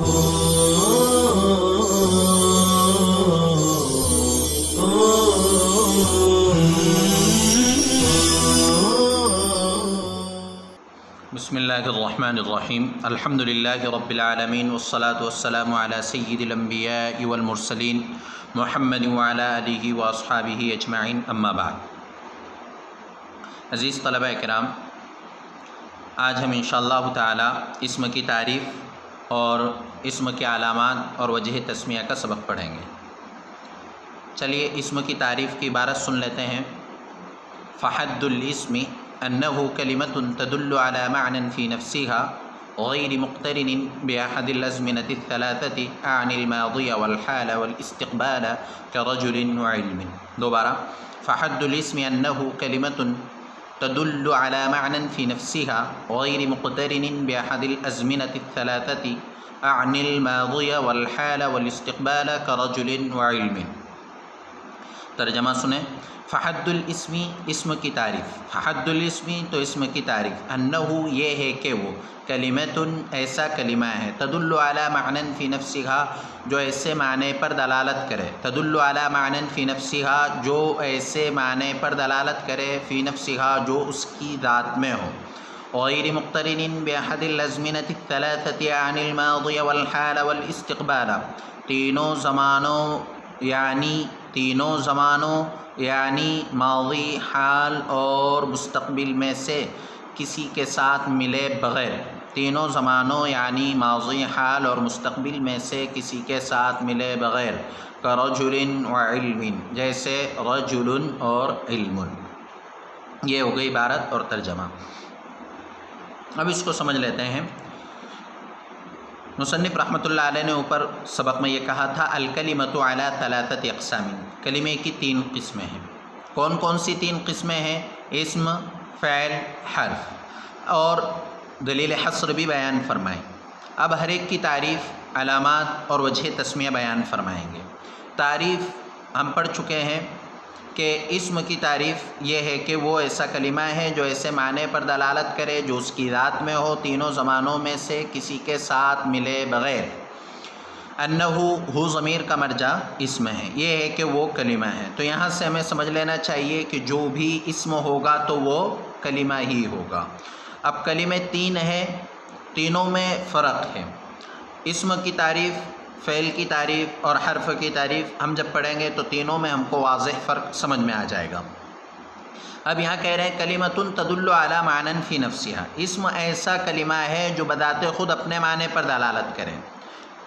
بسم اللہ الرحمن الرحیم الحمد للہ رب العالمین والصلاة والسلام علی سید الانبیاء والمرسلین محمد وعلی آلہ واصحابہ اجمعین اما بعد۔ عزیز طلبہ کرام، آج ہم انشاءاللہ تعالی اسم کی تعریف اور اسم کے علامات اور وجہ تسمیہ کا سبق پڑھیں گے۔ چلیے اسم کی تعریف کی عبارت سن لیتے ہیں۔ فحد الاسم أنه كلمة تدل على معنى في نفسها غير مقترن بأحد الأزمنة الثلاثة أعني الماضي والحال والاستقبال كرجل وعلم۔ دوبارہ، فحد الاسم أنه كلمة تدل على معنى في نفسها غير مقترن بأحد الأزمنة الثلاثة أعني الماضي والحال والاستقبال كرجل وعلم۔ ترجمہ سنیں۔ فحد الاسمی، اسم کی تعریف۔ فحد الاسمی تو اسم کی تعریف، انہو یہ ہے کہ وہ کلمتن ایسا کلمہ ہے، تدل علی معنی فی نفسها جو ایسے معنی پر دلالت کرے، تدل علی معنی فی نفسها جو ایسے معنی پر دلالت کرے، فی نفسها جو اس کی ذات میں ہو، غیر مقترن بأحد الازمنة الثلاثة عن الماضی والحال والاستقبال، تینوں زمانوں یعنی ماضی، حال اور مستقبل میں سے کسی کے ساتھ ملے بغیر، تینوں زمانوں یعنی ماضی، حال اور مستقبل میں سے کسی کے ساتھ ملے بغیر، کرجل و علم، جیسے رجل اور علم۔ یہ ہو گئی عبارت اور ترجمہ۔ اب اس کو سمجھ لیتے ہیں۔ مصنف رحمۃ اللہ علیہ نے اوپر سبق میں یہ کہا تھا، الکلمۃ علی ثلاثۃ اقسام، کلمے کی تین قسمیں ہیں۔ کون کون سی تین قسمیں ہیں؟ اسم، فعل، حرف، اور دلیل حصر بھی بیان فرمائیں۔ اب ہر ایک کی تعریف، علامات اور وجہ تسمیہ بیان فرمائیں گے۔ تعریف ہم پڑھ چکے ہیں کہ اسم کی تعریف یہ ہے کہ وہ ایسا کلمہ ہے جو ایسے معنی پر دلالت کرے جو اس کی ذات میں ہو، تینوں زمانوں میں سے کسی کے ساتھ ملے بغیر۔ انہو، ہو ضمیر کا مرجع اسم ہے، یہ ہے کہ وہ کلمہ ہے۔ تو یہاں سے ہمیں سمجھ لینا چاہیے کہ جو بھی اسم ہوگا تو وہ کلمہ ہی ہوگا۔ اب کلمے تین ہیں، تینوں میں فرق ہے۔ اسم کی تعریف، فعل کی تعریف اور حرف کی تعریف ہم جب پڑھیں گے تو تینوں میں ہم کو واضح فرق سمجھ میں آ جائے گا۔ اب یہاں کہہ رہے ہیں کلمۃ تدل علی معنی فی نفسها، اسم ایسا کلمہ ہے جو بذات خود اپنے معنی پر دلالت کرے،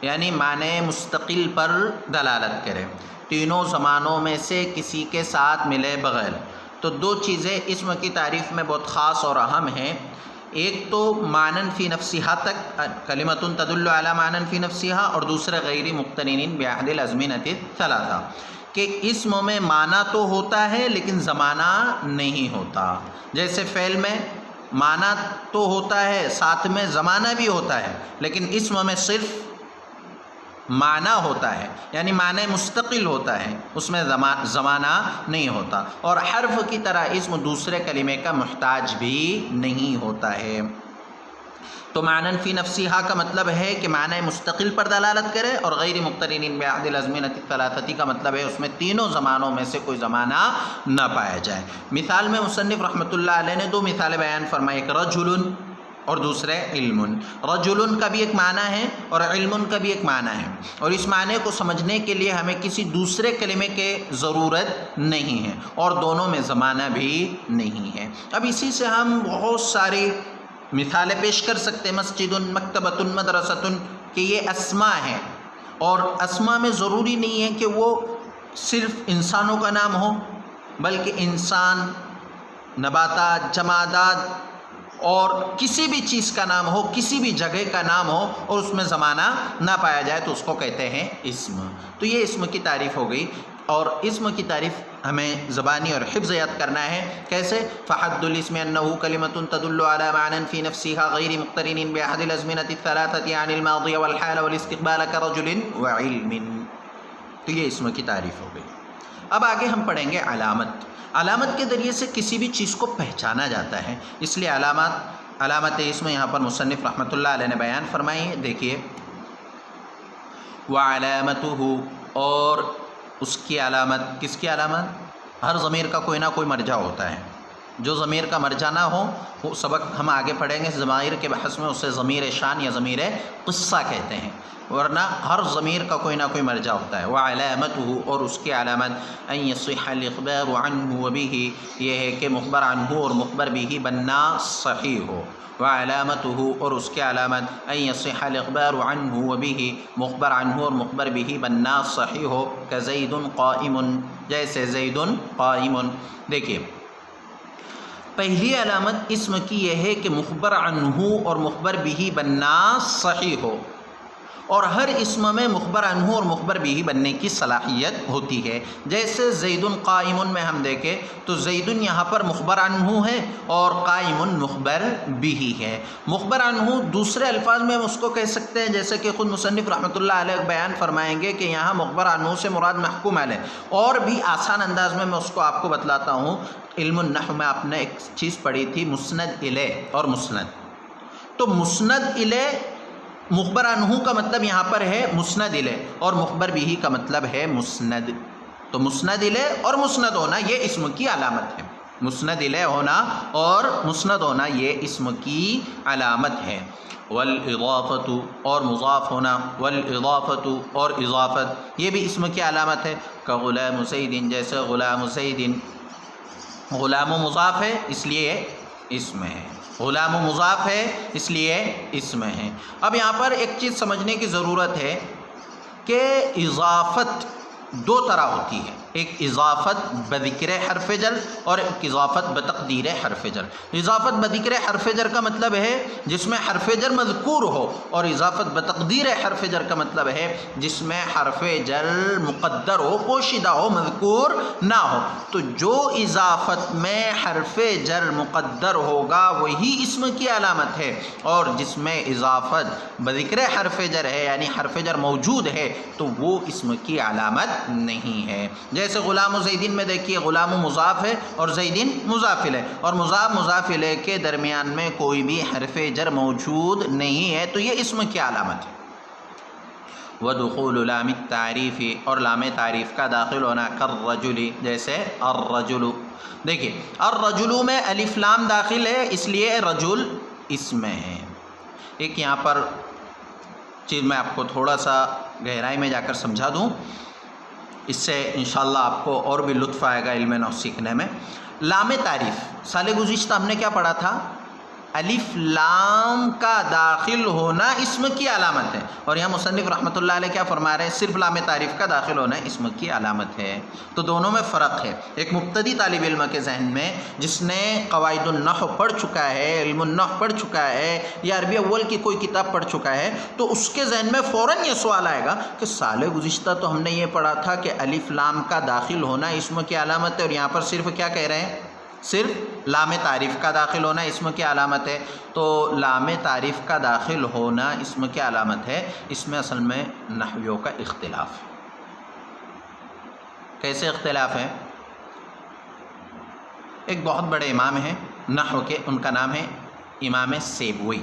یعنی معنی مستقل پر دلالت کرے، تینوں زمانوں میں سے کسی کے ساتھ ملے بغیر۔ تو دو چیزیں اسم کی تعریف میں بہت خاص اور اہم ہیں۔ ایک تو معنی فی نفسها تک، کلمۃ تدل علی معنی فی نفسها، اور دوسرے غیر مقترن بأحد الازمنة الثلاثہ، کہ اسم میں معنی تو ہوتا ہے لیکن زمانہ نہیں ہوتا۔ جیسے فعل میں معنی تو ہوتا ہے ساتھ میں زمانہ بھی ہوتا ہے، لیکن اسم میں صرف معنی ہوتا ہے، یعنی معنی مستقل ہوتا ہے، اس میں زمانہ نہیں ہوتا۔ اور حرف کی طرح اسم دوسرے کلمے کا محتاج بھی نہیں ہوتا ہے۔ تو معنی فی نفسها کا مطلب ہے کہ معنی مستقل پر دلالت کرے، اور غیر مقترن بأحد الازمنة الثلاثة کا مطلب ہے اس میں تینوں زمانوں میں سے کوئی زمانہ نہ پایا جائے۔ مثال میں مصنف رحمۃ اللہ علیہ نے دو مثالیں بیان فرمائی، ایک رجل اور دوسرے علم۔ رجل کا بھی ایک معنی ہے اور علم کا بھی ایک معنی ہے، اور اس معنی کو سمجھنے کے لیے ہمیں کسی دوسرے کلمے کی ضرورت نہیں ہے، اور دونوں میں زمانہ بھی نہیں ہے۔ اب اسی سے ہم بہت ساری مثالیں پیش کر سکتے ہیں، مسجد، مکتبۃ، مدرسۃ، کہ یہ اسماء ہیں، اور اسماء میں ضروری نہیں ہے کہ وہ صرف انسانوں کا نام ہو، بلکہ انسان، نباتات، جمادات اور کسی بھی چیز کا نام ہو، کسی بھی جگہ کا نام ہو، اور اس میں زمانہ نہ پایا جائے تو اس کو کہتے ہیں اسم۔ تو یہ اسم کی تعریف ہو گئی، اور اسم کی تعریف ہمیں زبانی اور حفظ یاد کرنا ہے۔ کیسے؟ فحد الاسم انه کلمۃ تدل علی معنی فی نفسها غیر مقترن بأحد الازمنة الثلاثة عن الماضی والحال والاستقبال كرجل وعلم۔ تو یہ اسم کی تعریف ہو گئی۔ اب آگے ہم پڑھیں گے علامت۔ علامت کے ذریعے سے کسی بھی چیز کو پہچانا جاتا ہے، اس لیے علامت اسم یہاں پر مصنف رحمۃ اللہ علیہ نے بیان فرمائی ہے۔ دیکھیے وعلامتہ اور اس کی علامت. کس کی علامت؟ ہر ضمیر کا کوئی نہ کوئی مرجع ہوتا ہے. جو ضمیر کا مرجع نہ ہو وہ سبق ہم آگے پڑھیں گے ضمائر کے بحث میں، اسے ضمیر شان یا ضمیر قصہ کہتے ہیں، ورنہ ہر ضمیر کا کوئی نہ کوئی مرجع ہوتا ہے. وعلامتہ اور اس کی علامت ان یصح الاخبار عنہ وبہ یہ ہے کہ مخبر عنہ اور مخبر بہ بننا صحیح ہو. وعلامتہ اور اس کی علامت ان یصح الاخبار عنہ وبہ مخبر عنہ اور مخبر بہ بننا صحیح ہو. کزید قائم جیسے زید قائم. دیکھیے پہلی علامت اسم کی یہ ہے کہ مخبر عنہ اور مخبر بہ بننا صحیح ہو، اور ہر اسم میں مخبر عنہ اور مخبر بہ بننے کی صلاحیت ہوتی ہے. جیسے زید قائم میں ہم دیکھیں تو زید یہاں پر مخبر عنہ ہے اور قائم مخبر بہ ہے. مخبر عنہ دوسرے الفاظ میں ہم اس کو کہہ سکتے ہیں، جیسے کہ خود مصنف رحمۃ اللہ علیہ بیان فرمائیں گے کہ یہاں مخبر عنہ سے مراد محکوم علیہ. اور بھی آسان انداز میں میں اس کو آپ کو بتلاتا ہوں. علم النحو میں آپ نے ایک چیز پڑھی تھی مسند الیہ اور مسند. تو مسند الیہ مخبر عنہ کا مطلب یہاں پر ہے مسند الیہ اور مخبر بہ کا مطلب ہے مسند. تو مسند الیہ اور مسند ہونا یہ اسم کی علامت ہے. مسند الیہ ہونا اور مسند ہونا یہ اسم کی علامت ہے. والاضافۃ اور مضاف ہونا، والاضافۃ اور اضافت یہ بھی اسم کی علامت ہے. کغلام زید جیسے غلام زید، غلام مضاف ہے اس لیے اسم ہے، غلام مضاف ہے اس لیے اسم ہے. اب یہاں پر ایک چیز سمجھنے کی ضرورت ہے کہ اضافت دو طرح ہوتی ہے. ایک اضافت بذکر حرف جر اور ایک اضافت بتقدیر حرف جر. اضافت بذکر حرف جر کا مطلب ہے جس میں حرف جر مذکور ہو، اور اضافت بتقدیر حرف جر کا مطلب ہے جس میں حرف جر مقدر ہو، پوشیدہ ہو، مذکور نہ ہو. تو جو اضافت میں حرف جر مقدر ہوگا وہی اسم کی علامت ہے، اور جس میں اضافت بذکر حرف جر ہے یعنی حرف جر موجود ہے تو وہ اسم کی علامت نہیں ہے. جیسے غلام زیدین میں دیکھیے غلام مضاف ہے اور زیدین مضاف الیہ، اور مضاف الیہ کے درمیان میں کوئی بھی حرف جر موجود نہیں ہے تو یہ اسم کی علامت ہے. ودخول لام التعریف اور لام تعریف کا داخل ہونا، کالرجل جیسے الرجل. دیکھیے الرجل میں الف لام داخل ہے اس لیے رجل اسم ہے. ایک یہاں پر چیز میں آپ کو تھوڑا سا گہرائی میں جا کر سمجھا دوں، اس سے انشاءاللہ آپ کو اور بھی لطف آئے گا علم نحو سیکھنے میں. لام تعریف سال گزشتہ ہم نے کیا پڑھا تھا؟ الف لام کا داخل ہونا اسم کی علامت ہے، اور یہاں مصنف رحمۃ اللہ علیہ کیا فرما رہے ہیں؟ صرف لام تعریف کا داخل ہونا اسم کی علامت ہے. تو دونوں میں فرق ہے. ایک مبتدی طالب علم کے ذہن میں جس نے قواعد النحو پڑھ چکا ہے، علم النحو پڑھ چکا ہے، یا عربی اول کی کوئی کتاب پڑھ چکا ہے، تو اس کے ذہن میں فوراً یہ سوال آئے گا کہ سال گزشتہ تو ہم نے یہ پڑھا تھا کہ الف لام کا داخل ہونا اسم کی علامت ہے، اور یہاں پر صرف کیا کہہ رہے ہیں؟ صرف لام تعریف کا داخل ہونا اسم کی علامت ہے. تو لام تعریف کا داخل ہونا اسم کی علامت ہے. اس میں اصل میں نحویوں کا اختلاف ہے. کیسے اختلاف ہے؟ ایک بہت بڑے امام ہیں نحو کے، ان کا نام ہے امام سیبوئی.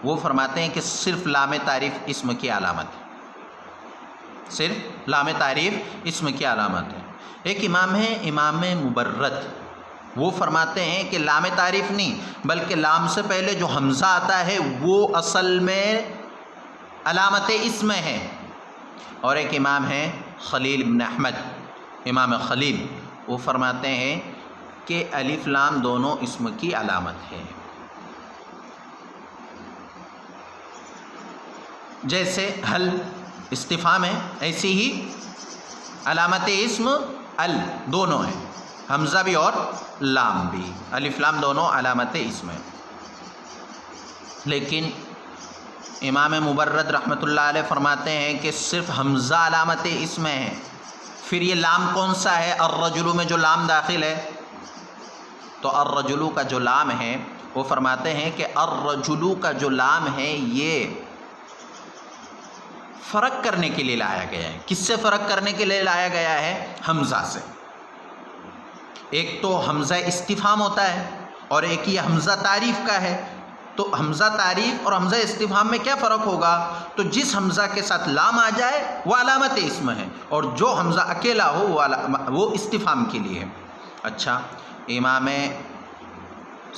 وہ فرماتے ہیں کہ صرف لام تعریف اسم کی علامت ہے، صرف لام تعریف اسم کی علامت ہے. ایک امام ہے امام مبرد، وہ فرماتے ہیں کہ لام تعریف نہیں بلکہ لام سے پہلے جو حمزہ آتا ہے وہ اصل میں علامت اسم ہے. اور ایک امام ہے خلیل بن احمد، امام خلیل، وہ فرماتے ہیں کہ الف لام دونوں اسم کی علامت ہے. جیسے حل استفہام ہے ایسی ہی علامت اسم ال دونوں ہیں، حمزہ بھی اور لام بھی، الف لام دونوں علامت اسم ہے. لیکن امام مبرد رحمۃ اللہ علیہ فرماتے ہیں کہ صرف حمزہ علامت اسم ہے. پھر یہ لام کون سا ہے؟ الرجل میں جو لام داخل ہے، تو الرجل کا جو لام ہے وہ فرماتے ہیں کہ الرجل کا جو لام ہے یہ فرق کرنے کے لیے لایا گیا ہے. کس سے فرق کرنے کے لیے لایا گیا ہے؟ حمزہ سے. ایک تو حمزہ استفہام ہوتا ہے اور ایک یہ حمزہ تعریف کا ہے. تو حمزہ تعریف اور حمزہ استفہام میں کیا فرق ہوگا؟ تو جس حمزہ کے ساتھ لام آ جائے وہ علامت اسم ہے، اور جو حمزہ اکیلا ہو وہ استفہام کے لیے ہے۔ اچھا، امام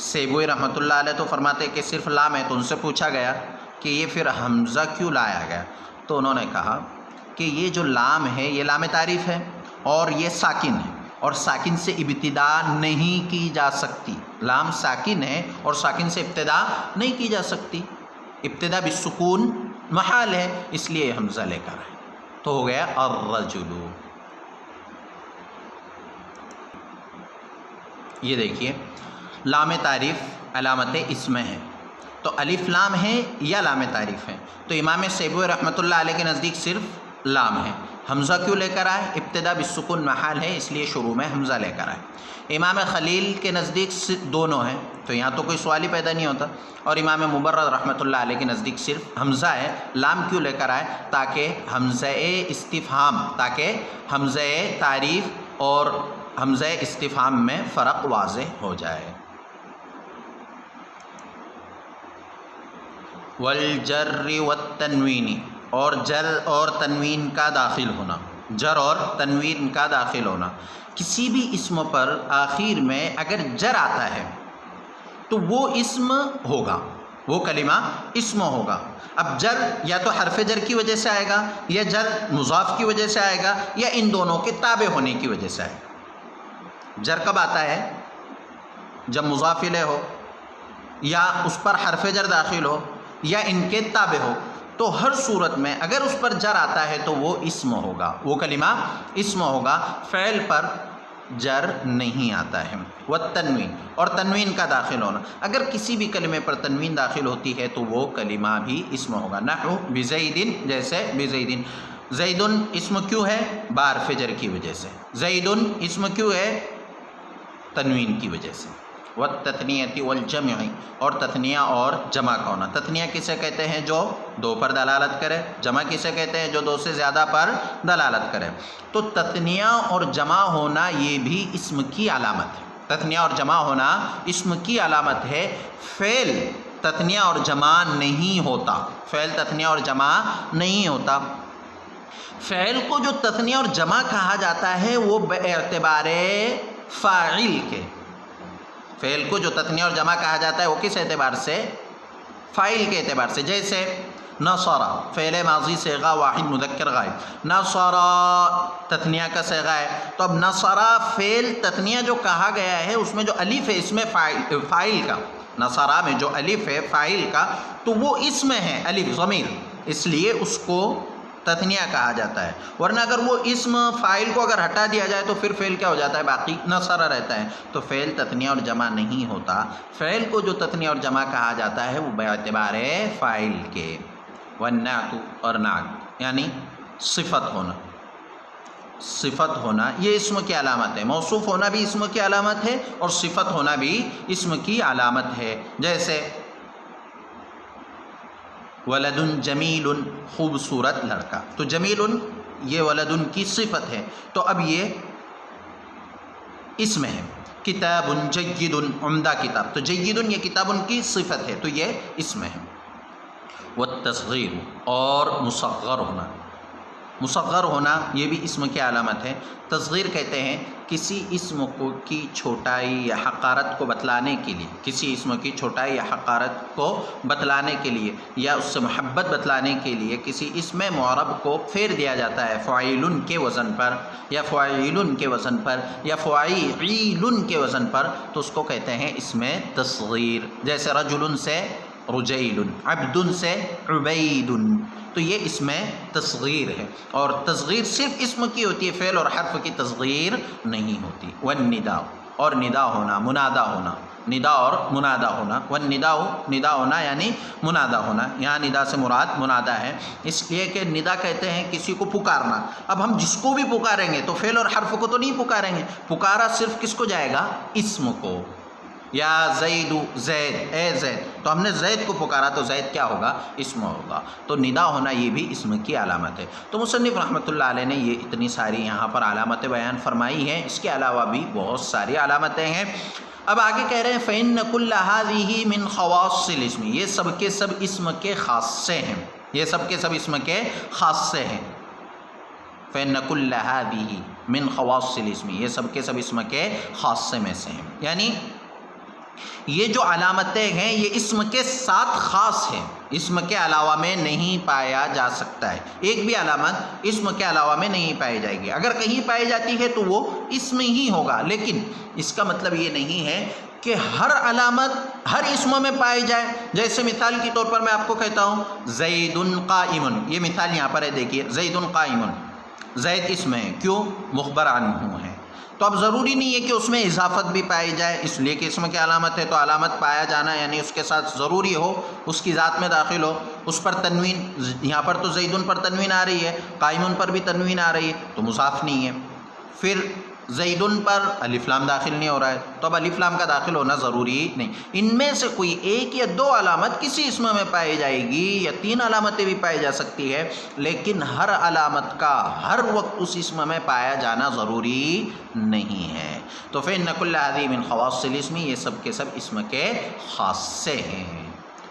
سیبوی رحمۃ اللہ علیہ تو فرماتے کہ صرف لام ہے، تو ان سے پوچھا گیا کہ یہ پھر حمزہ کیوں لایا گیا؟ تو انہوں نے کہا کہ یہ جو لام ہے یہ لام تعریف ہے اور یہ ساکن ہے، اور ساکن سے ابتدا نہیں کی جا سکتی۔ لام ساکن ہے اور ساکن سے ابتدا نہیں کی جا سکتی، ابتدا بالسکون محال ہے، اس لیے حمزہ لے کر آئے، تو ہو گیا الرجل۔ یہ دیکھیے لام تعریف علامت اسم ہے، تو الف لام ہے یا لام تعریف ہے؟ تو امام سیبوی رحمۃ اللہ علیہ کے نزدیک صرف لام ہے۔ حمزہ کیوں لے کر آئے؟ ابتدا بالسکون محال ہے، اس لیے شروع میں حمزہ لے کر آئے۔ امام خلیل کے نزدیک دونوں ہیں، تو یہاں تو کوئی سوال ہی پیدا نہیں ہوتا، اور امام مبرد رحمۃ اللہ علیہ کے نزدیک صرف حمزہ ہے۔ لام کیوں لے کر آئے؟ تاکہ حمزہ استفہام، تاکہ حمزہ تعریف اور حمزہ استفہام میں فرق واضح ہو جائے۔ والجر والتنوین، اور جر اور تنوین کا داخل ہونا، جر اور تنوین کا داخل ہونا۔ کسی بھی اسم پر آخر میں اگر جر آتا ہے تو وہ اسم ہوگا، وہ کلمہ اسم ہوگا۔ اب جر یا تو حرف جر کی وجہ سے آئے گا، یا جر مضاف کی وجہ سے آئے گا، یا ان دونوں کے تابع ہونے کی وجہ سے آئے گا۔ جر کب آتا ہے؟ جب مضاف الیہ ہو، یا اس پر حرف جر داخل ہو، یا ان کے تابع ہو، تو ہر صورت میں اگر اس پر جر آتا ہے تو وہ اسم ہوگا، وہ کلمہ اسم ہوگا، فعل پر جر نہیں آتا ہے۔ والتنوین، اور تنوین کا داخل ہونا، اگر کسی بھی کلمے پر تنوین داخل ہوتی ہے تو وہ کلمہ بھی اسم ہوگا۔ نحو بزید، جیسے بزید، زید اسم کیوں ہے؟ بحرف جر کی وجہ سے۔ زید اسم کیوں ہے؟ تنوین کی وجہ سے۔ والتثنیۃ والجمع، اور تثنیہ اور جمع کا ہونا۔ تثنیہ کسے کہتے ہیں؟ جو دو پر دلالت کرے۔ جمع کسے کہتے ہیں؟ جو دو سے زیادہ پر دلالت کرے۔ تو تثنیہ اور جمع ہونا یہ بھی اسم کی علامت ہے۔ تثنیہ اور جمع ہونا اسم کی علامت ہے۔ فعل تثنیہ اور جمع نہیں ہوتا، فعل تثنیہ اور جمع نہیں ہوتا۔ فعل کو جو تثنیہ اور جمع کہا جاتا ہے وہ باعتبار فاعل کے، فعل کو جو تثنیہ اور جمع کہا جاتا ہے وہ کس اعتبار سے؟ فاعل کے اعتبار سے۔ جیسے نصر، فعل ماضی صیغہ واحد مذکر غائب، نصر تثنیہ کا صیغہ ہے، تو اب نصر فعل تثنیہ جو کہا گیا ہے اس میں جو الف ہے اس میں فاعل کا، نصر میں جو الف ہے فاعل کا، تو وہ اسم ہے، الف ضمیر، اس لیے اس کو تثنیہ کہا جاتا ہے۔ ورنہ اگر وہ اسم فاعل کو اگر ہٹا دیا جائے تو پھر فعل کیا ہو جاتا ہے؟ باقی نصر رہتا ہے۔ تو فعل تثنیہ اور جمع نہیں ہوتا، فعل کو جو تثنیہ اور جمع کہا جاتا ہے وہ باعتبار فاعل کے۔ والنعت، اور نعت یعنی صفت ہونا، صفت ہونا یہ اسم کی علامت ہے۔ موصوف ہونا بھی اسم کی علامت ہے اور صفت ہونا بھی اسم کی علامت ہے۔ جیسے ولد جمیل، خوبصورت لڑکا، تو جمیل یہ ولد کی صفت ہے، تو اب یہ اسم ہے۔ کتاب جید، عمدہ کتاب، تو جید یہ کتاب کی صفت ہے، تو یہ اسم ہے۔ والتصغیر، اور مصغر ہونا، مصغر ہونا یہ بھی اسم کی علامت ہے۔ تصغیر کہتے ہیں کسی اسم کو کی چھوٹائی یا حقارت کو بتلانے کے لیے، کسی اسم کی چھوٹائی یا حقارت کو بتلانے کے لیے، یا اس سے محبت بتلانے کے لیے کسی اسم معرب کو پھیر دیا جاتا ہے فاعل کے وزن پر، یا فاعل کے وزن پر، یا فاعیل کے وزن پر، تو اس کو کہتے ہیں اسم تصغیر۔ جیسے رجل سے رجیل، عبد سے عبید، تو یہ اسم تصغیر ہے، اور تصغیر صرف اسم کی ہوتی ہے، فعل اور حرف کی تصغیر نہیں ہوتی۔ والندا، اور ندا ہونا، منادا ہونا، ندا اور منادا ہونا۔ والندا، ندا ہونا یعنی منادا ہونا، یہاں ندا سے مراد منادا ہے، اس لیے کہ ندا کہتے ہیں کسی کو پکارنا۔ اب ہم جس کو بھی پکاریں گے تو فعل اور حرف کو تو نہیں پکاریں گے، پکارا صرف کس کو جائے گا؟ اسم کو۔ یا زید، زید، اے زید، تو ہم نے زید کو پکارا تو زید کیا ہوگا؟ اسم ہوگا۔ تو ندا ہونا یہ بھی اسم کی علامت ہے۔ تو مصنف رحمۃ اللہ علیہ نے یہ اتنی ساری یہاں پر علامتیں بیان فرمائی ہیں، اس کے علاوہ بھی بہت ساری علامتیں ہیں۔ اب آگے کہہ رہے ہیں فإن كل هذه من خواص الاسم، یہ سب کے سب اسم کے خاصے ہیں، یہ سب کے سب اسم کے خاصے ہیں۔ فإن كل هذه من خواص الاسم، یہ سب کے سب اسم کے خاصے میں سے ہیں، یعنی یہ جو علامتیں ہیں یہ اسم کے ساتھ خاص ہیں، اسم کے علاوہ میں نہیں پایا جا سکتا ہے، ایک بھی علامت اسم کے علاوہ میں نہیں پائی جائے گی، اگر کہیں پائی جاتی ہے تو وہ اسم ہی ہوگا، لیکن اس کا مطلب یہ نہیں ہے کہ ہر علامت ہر اسم میں پائی جائے۔ جیسے مثال کے طور پر میں آپ کو کہتا ہوں زید قائم، یہ مثال یہاں پر ہے، دیکھیے زید قائم، زید اسم ہے، کیوں؟ مخبر عنہ ہے، تو اب ضروری نہیں ہے کہ اس میں اضافت بھی پائی جائے، اس لیے کہ اسم کی علامت ہے تو علامت پایا جانا یعنی اس کے ساتھ ضروری ہو، اس کی ذات میں داخل ہو، اس پر تنوین، یہاں پر تو زیدن پر تنوین آ رہی ہے، قائمن پر بھی تنوین آ رہی ہے تو مضاف نہیں ہے، پھر زیدن پر الف لام داخل نہیں ہو رہا ہے تو اب الف لام کا داخل ہونا ضروری نہیں۔ ان میں سے کوئی ایک یا دو علامت کسی اسم میں پائی جائے گی یا تین علامتیں بھی پائی جا سکتی ہے، لیکن ہر علامت کا ہر وقت اس اسم میں پایا جانا ضروری نہیں ہے۔ تو فإن كل هذه من خواص الاسم، یہ سب کے سب اسم کے خاصے ہیں،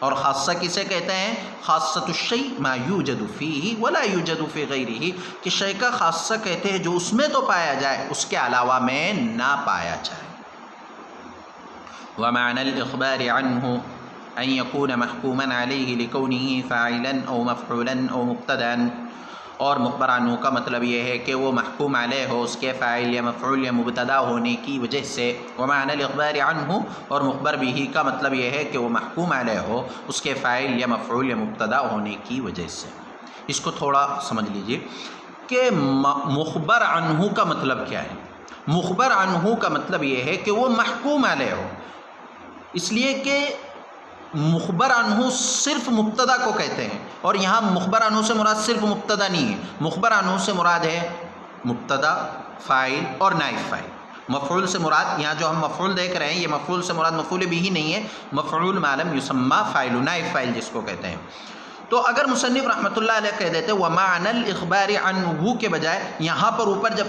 اور خاصہ کسے کہتے ہیں؟ خاصۃ الشیء ما یوجد فیہ ولا یوجد فی غیرہ، کہ شے کا خاصہ کہتے ہیں جو اس میں تو پایا جائے اس کے علاوہ میں نہ پایا جائے۔ ومعنى الإخبار عنه أن يكون محكوما عليه لكونه فاعلا أو مفعولا أو مبتدأ، اور مخبر عنہ کا مطلب یہ ہے کہ وہ محکوم علیہ ہو اس کے فاعل یا مفعول یا مبتدا ہونے کی وجہ سے۔ ومعنى الإخبار عنہ، اور مخبر بھی کا مطلب یہ ہے کہ وہ محکوم علیہ ہو اس کے فاعل یا مفعول یا مبتدا ہونے کی وجہ سے۔ اس کو تھوڑا سمجھ لیجئے کہ مخبر عنہ کا مطلب کیا ہے۔ مخبر عنہ کا مطلب یہ ہے کہ وہ محکوم علیہ ہو، اس لیے کہ مخبر عنہ صرف مبتدا کو کہتے ہیں، اور یہاں مخبر عنہ سے مراد صرف مبتدا نہیں ہے، مخبر عنہ سے مراد ہے مبتدا، فاعل اور نائب فاعل۔ مفعول سے مراد یہاں جو ہم مفعول دیکھ رہے ہیں یہ مفعول سے مراد مفعول بھی ہی نہیں ہے، مفعول ما لم یسمى فاعل، نائب فاعل جس کو کہتے ہیں۔ تو اگر مصنف رحمۃ اللہ علیہ کہہ دیتے ومعنى الإخبار عنہ کے بجائے یہاں پر اوپر جب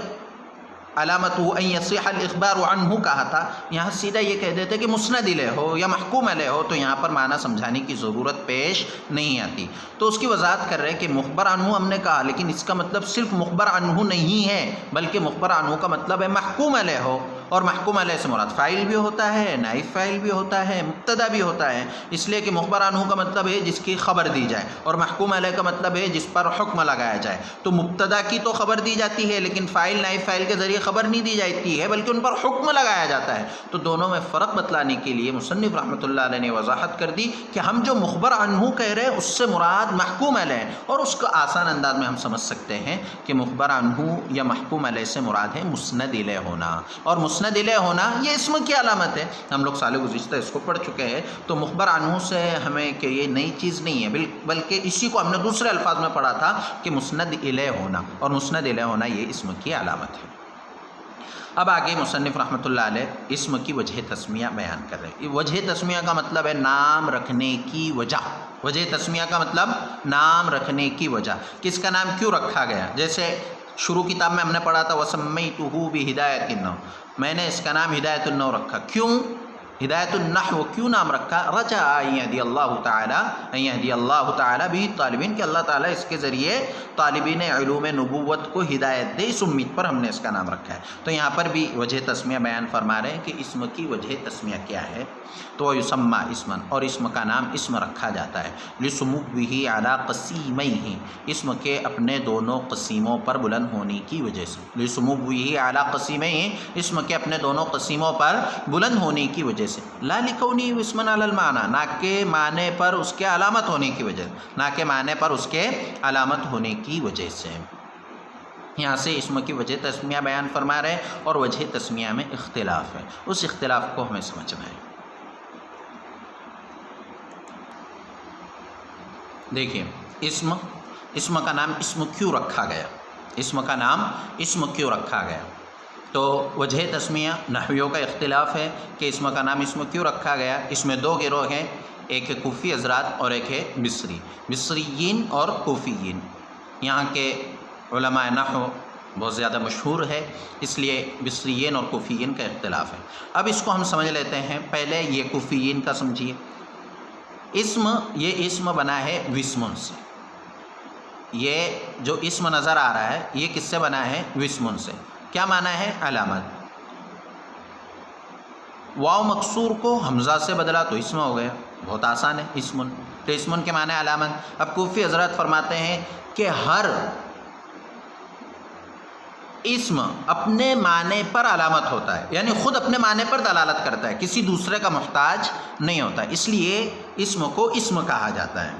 علامت ان یصح الاخبار عنہ کہا تھا، یہاں سیدھا یہ کہہ دیتے کہ مسند الیہ ہو یا محکوم علیہ ہو، تو یہاں پر معنی سمجھانے کی ضرورت پیش نہیں آتی۔ تو اس کی وضاحت کر رہے کہ مخبر عنہ ہم نے کہا، لیکن اس کا مطلب صرف مخبر عنہ نہیں ہے، بلکہ مخبر عنہ کا مطلب ہے محکوم علیہ ہو، اور محکوم علیہ سے مراد فاعل بھی ہوتا ہے، نائب فاعل بھی ہوتا ہے، مبتدا بھی ہوتا ہے، اس لیے کہ مخبر عنہ کا مطلب ہے جس کی خبر دی جائے، اور محکوم علیہ کا مطلب ہے جس پر حکم لگایا جائے۔ تو مبتدا کی تو خبر دی جاتی ہے لیکن فاعل نائب فاعل کے ذریعے خبر نہیں دی جاتی ہے بلکہ ان پر حکم لگایا جاتا ہے۔ تو دونوں میں فرق بتلانے کے لیے مصنف رحمۃ اللہ علیہ نے وضاحت کر دی کہ ہم جو مخبر عنہ کہہ رہے ہیں اس سے مراد محکوم علیہ، اور اس کو آسان انداز میں ہم سمجھ سکتے ہیں کہ مخبر عنہ یا محکوم علیہ سے مراد ہے مسند الیہ ہونا، اور مسند الیہ ہونا یہ اسم کی علامت ہے، ہم لوگ سال گزشتہ اس کو پڑھ چکے ہیں۔ تو مخبر عنہ سے ہمیں کہ یہ نئی چیز نہیں ہے، بلکہ اسی کو ہم نے دوسرے الفاظ میں پڑھا تھا کہ مسند الیہ ہونا، اور مسند الیہ ہونا یہ اسم کی علامت ہے۔ اب آگے مصنف رحمۃ اللہ علیہ اسم کی وجہ تسمیہ بیان کر رہے ہیں۔ وجہ تسمیہ کا مطلب ہے نام رکھنے کی وجہ، وجہ تسمیہ کا مطلب نام رکھنے کی وجہ، کس کا نام کیوں رکھا گیا۔ جیسے شروع کتاب میں ہم نے پڑھا تھا وَسَمَّيْتُهُ بِهِدَایَةِ النَّحْوِ، میں نے اس کا نام ہدایت النحو رکھا، کیوں ہدایت النحو کیوں نام رکھا؟ رجاء ان یہدی اللہ تعالیٰ بھی طالبین، کہ اللہ تعالیٰ اس کے ذریعے طالبین علوم نبوت کو ہدایت دے، اس امید پر ہم نے اس کا نام رکھا ہے۔ تو یہاں پر بھی وجہ تسمیہ بیان فرما رہے ہیں کہ اسم کی وجہ تسمیہ کیا ہے۔ تو یسمى اسما، اور اسم کا نام اسم رکھا جاتا ہے، لسموه علی قسیمیہ، اسم کے اپنے دونوں قسیموں پر بلند ہونے کی وجہ سے، لسموه علی قسیمیہ، اسم کے اپنے دونوں قسیموں پر بلند ہونے کی وجہ سے، لا لکونی اسما علی المعنی، نہ کہ معنی پر اس کے علامت ہونے کی وجہ، نہ کہ معنی پر اس کے علامت ہونے کی وجہ سے۔ یہاں سے اسم کی وجہ تسمیہ بیان فرما رہے ہیں، اور وجہ تسمیہ میں اختلاف ہے، اس اختلاف کو ہمیں سمجھنا ہے۔ دیکھیے اسم کا نام اسم کیوں رکھا گیا، اسم کا نام اسم کیوں رکھا گیا؟ تو وجہ تسمیہ نحویوں کا اختلاف ہے کہ اسم کا نام اسم کیوں رکھا گیا۔ اس میں دو گروہ ہیں، ایک ہے کوفی حضرات اور ایک ہے مصریین اور کوفیین۔ یہاں کے علماء نحو بہت زیادہ مشہور ہے، اس لیے بصریین اور کوفیین کا اختلاف ہے۔ اب اس کو ہم سمجھ لیتے ہیں۔ پہلے یہ کوفیین کا سمجھیے۔ یہ اسم بنا ہے وسمن سے۔ یہ جو اسم نظر آ رہا ہے یہ کس سے بنا ہے؟ وسمن سے۔ کیا معنی ہے؟ علامت۔ واو مکسور کو حمزہ سے بدلا تو اسم ہو گیا، بہت آسان ہے، اسمن۔ تو اسمن کے معنی علامت۔ اب کوفی حضرات فرماتے ہیں کہ ہر اسم اپنے معنی پر علامت ہوتا ہے، یعنی خود اپنے معنی پر دلالت کرتا ہے، کسی دوسرے کا محتاج نہیں ہوتا، اس لیے اسم کو اسم کہا جاتا ہے۔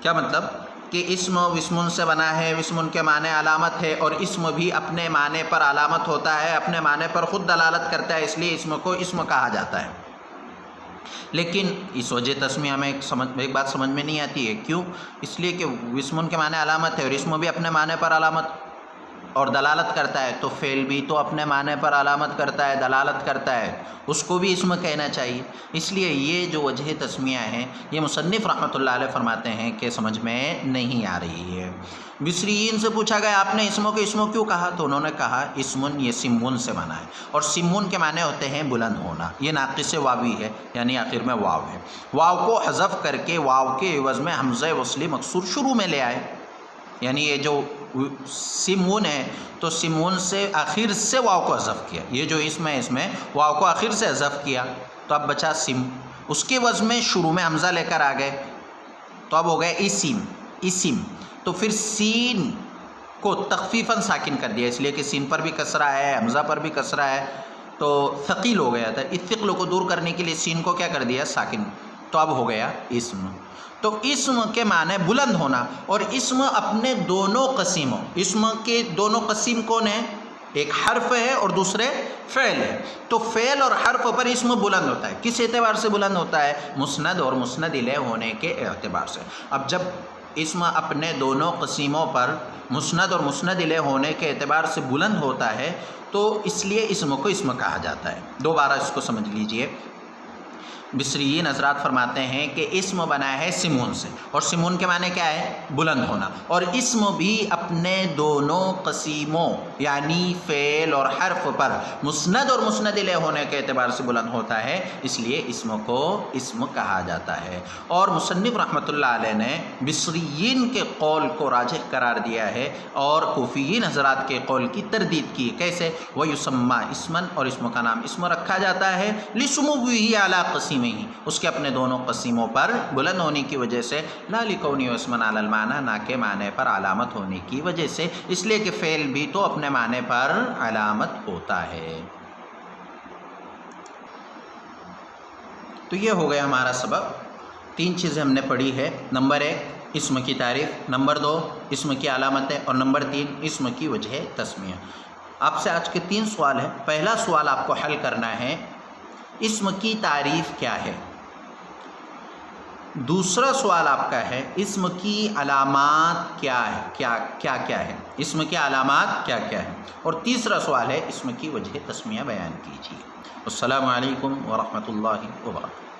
کیا مطلب؟ کہ اسم وسمن سے بنا ہے، وسمن کے معنی علامت ہے، اور اسم بھی اپنے معنی پر علامت ہوتا ہے، اپنے معنی پر خود دلالت کرتا ہے، اس لیے اسم کو اسم کہا جاتا ہے۔ لیکن اس وجہ تسمیہ میں ایک بات سمجھ میں نہیں آتی ہے، کیوں؟ اس لیے کہ وسمن کے معنی علامت ہے اور اسم بھی اپنے معنی پر علامت اور دلالت کرتا ہے، تو فعل بھی تو اپنے معنی پر علامت کرتا ہے، دلالت کرتا ہے، اس کو بھی اسم کہنا چاہیے۔ اس لیے یہ جو وجہ تسمیہ ہے یہ مصنف رحمۃ اللہ علیہ فرماتے ہیں کہ سمجھ میں نہیں آ رہی ہے۔ بصریین سے پوچھا گیا آپ نے اسموں کو اسموں کیوں کہا؟ تو انہوں نے کہا اسمن یہ سمون سے بنا ہے، اور سمون کے معنی ہوتے ہیں بلند ہونا۔ یہ ناقص واوی ہے، یعنی آخر میں واو ہے۔ واو کو حذف کر کے واو کے عوض میں حمزہ وصلی مکسور شروع میں لے آئے، یعنی یہ جو سمون ہے تو سمون سے آخر سے واو کو حذف کیا، یہ جو اسم ہے اس میں واو کو آخر سے حذف کیا، تو اب بچا سم، اس کے عوض میں شروع میں حمزہ لے کر آ گئے، تو اب ہو گئے اسم۔ تو پھر سین کو تخفیفاً ساکن کر دیا، اس لیے کہ سین پر بھی کسرہ ہے، حمزہ پر بھی کسرہ ہے، تو ثقیل ہو گیا تھا۔ اس ثقل کو دور کرنے کے لیے سین کو کیا کر دیا؟ ساکن، تو اب ہو گیا اسم۔ تو اسم کے معنی بلند ہونا، اور اسم اپنے دونوں قسموں، اسم کے دونوں قسم کون ہیں؟ ایک حرف ہے اور دوسرے فعل ہے، تو فعل اور حرف پر اسم بلند ہوتا ہے۔ کس اعتبار سے بلند ہوتا ہے؟ مسند اور مسند الیہ ہونے کے اعتبار سے۔ اب جب اسم اپنے دونوں قسموں پر مسند اور مسند الیہ ہونے کے اعتبار سے بلند ہوتا ہے تو اس لیے اسم کو اسم کہا جاتا ہے۔ دوبارہ اس کو سمجھ لیجئے۔ بصریین حضرات فرماتے ہیں کہ اسم بنا ہے سمون سے، اور سمون کے معنی کیا ہے؟ بلند ہونا، اور اسم بھی اپنے دونوں قسموں یعنی فعل اور حرف پر مسند اور مسند الیہ ہونے کے اعتبار سے بلند ہوتا ہے، اس لیے اسم کو اسم کہا جاتا ہے۔ اور مصنف رحمۃ اللہ علیہ نے بصریین کے قول کو راجح قرار دیا ہے اور کوفیین حضرات کے قول کی تردید کی۔ کیسے؟ وَيُسَمَّى اسمًا، اور اسم کا نام اسم رکھا جاتا ہے، لِسُمُوِّهِ عَلَىٰ قسیمہ، اس کے اپنے دونوں قسموں پر بلند ہونے کی وجہ سے، لا لِكَوْنِهِ اسمًا عَلَى الْمَعْنَى، نہ کہ معنی پر علامت ہونے کی وجہ سے، اس لیے کہ فعل بھی تو اپنے معنی پر علامت ہوتا ہے۔ تو یہ ہو گیا ہمارا سبق۔ 3 چیزیں ہم نے پڑھی ہے۔ نمبر 1 اسم کی تعریف، نمبر 2 اسم کی علامتیں، اور نمبر 3 اسم کی وجہ تسمیہ۔ آپ سے آج کے 3 سوال ہیں۔ پہلا سوال آپ کو حل کرنا ہے، اسم کی تعریف کیا ہے؟ دوسرا سوال آپ کا ہے اسم کی علامات کیا ہے، کیا ہے، اسم کی علامات کیا ہے، اور تیسرا سوال ہے اسم کی وجہ تسمیہ بیان کیجیے۔ السلام علیکم ورحمۃ اللہ وبرکاتہ۔